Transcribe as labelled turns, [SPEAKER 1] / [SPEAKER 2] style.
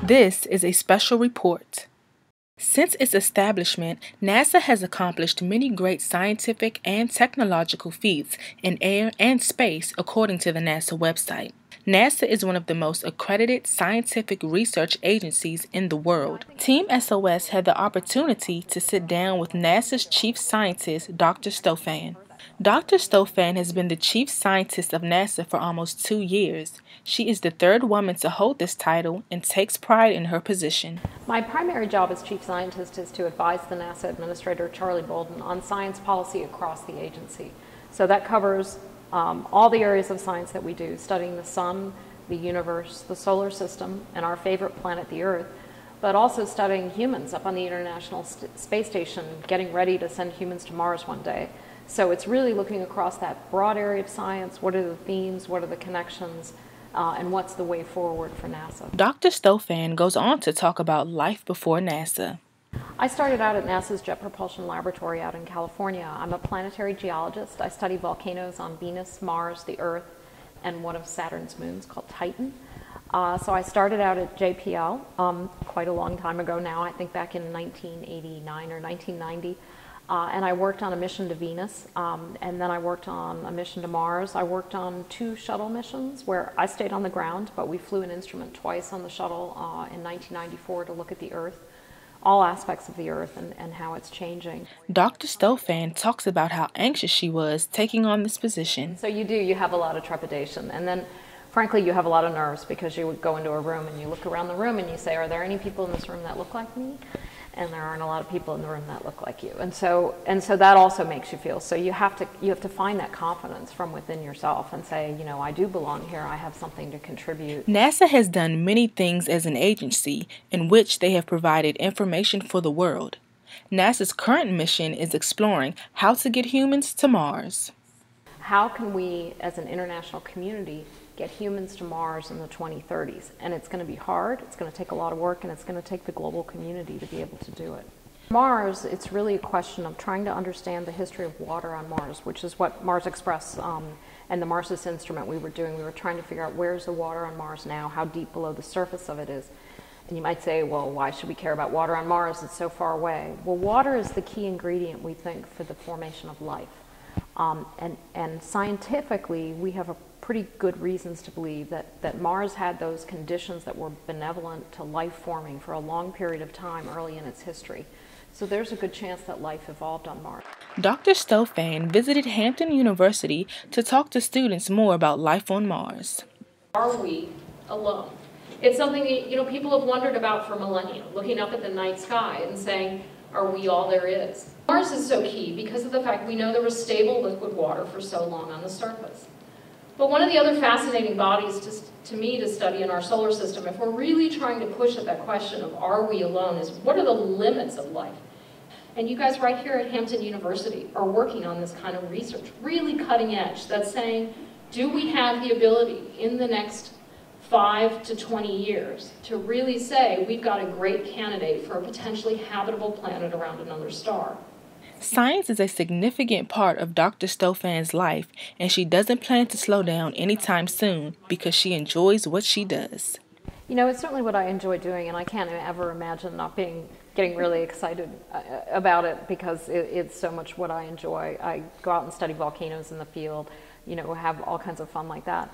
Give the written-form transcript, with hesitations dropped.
[SPEAKER 1] This is a special report. Since its establishment, NASA has accomplished many great scientific and technological feats in air and space, according to the NASA website. NASA is one of the most accredited scientific research agencies in the world. Team SOS had the opportunity to sit down with NASA's chief scientist, Dr. Stofan. Dr. Stofan has been the chief scientist of NASA for almost 2 years. She is the third woman to hold this title and takes pride in her position.
[SPEAKER 2] My primary job as chief scientist is to advise the NASA Administrator, Charlie Bolden, on science policy across the agency. So that covers all the areas of science that we do, studying the sun, the universe, the solar system, and our favorite planet, the Earth, but also studying humans up on the International Space Station, getting ready to send humans to Mars one day. So it's really looking across that broad area of science. What are the themes? What are the connections? And what's the way forward for NASA?
[SPEAKER 1] Dr. Stofan goes on to talk about life before NASA.
[SPEAKER 2] I started out at NASA's Jet Propulsion Laboratory out in California. I'm a planetary geologist. I study volcanoes on Venus, Mars, the Earth, and one of Saturn's moons called Titan. So I started out at JPL quite a long time ago now, I think back in 1989 or 1990. And I worked on a mission to Venus, and then I worked on a mission to Mars. I worked on 2 shuttle missions where I stayed on the ground, but we flew an instrument twice on the shuttle in 1994 to look at the Earth, all aspects of the Earth and how it's changing.
[SPEAKER 1] Dr. Stofan talks about how anxious she was taking on this position.
[SPEAKER 2] So you have a lot of trepidation, and then frankly you have a lot of nerves because you would go into a room and you look around the room and you say, are there any people in this room that look like me? And there aren't a lot of people in the room that look like you. And so that also makes you feel, so you have to find that confidence from within yourself and say, you know, I do belong here, I have something to contribute.
[SPEAKER 1] NASA has done many things as an agency in which they have provided information for the world. NASA's current mission is exploring how to get humans to Mars.
[SPEAKER 2] How can we, as an international community, get humans to Mars in the 2030s? And it's going to be hard, it's going to take a lot of work, and it's going to take the global community to be able to do it. Mars, it's really a question of trying to understand the history of water on Mars, which is what Mars Express and the Marsus instrument we were doing. We were trying to figure out where's the water on Mars now, how deep below the surface of it is. And you might say, well, why should we care about water on Mars? It's so far away. Well, water is the key ingredient, we think, for the formation of life. And scientifically, we have a pretty good reasons to believe that Mars had those conditions that were benevolent to life forming for a long period of time early in its history. So there's a good chance that life evolved on Mars.
[SPEAKER 1] Dr. Stofan visited Hampton University to talk to students more about life on Mars.
[SPEAKER 3] Are we alone? It's something that, people have wondered about for millennia, looking up at the night sky and saying, are we all there is? Mars is so key because of the fact we know there was stable liquid water for so long on the surface. But one of the other fascinating bodies to me to study in our solar system, if we're really trying to push at that question of are we alone, is what are the limits of life? And you guys right here at Hampton University are working on this kind of research, really cutting edge, that's saying, do we have the ability in the next 5 to 20 years to really say we've got a great candidate for a potentially habitable planet around another star?
[SPEAKER 1] Science is a significant part of Dr. Stofan's life, and she doesn't plan to slow down anytime soon because she enjoys what she does.
[SPEAKER 2] It's certainly what I enjoy doing, and I can't ever imagine not getting really excited about it because it's so much what I enjoy. I go out and study volcanoes in the field, have all kinds of fun like that.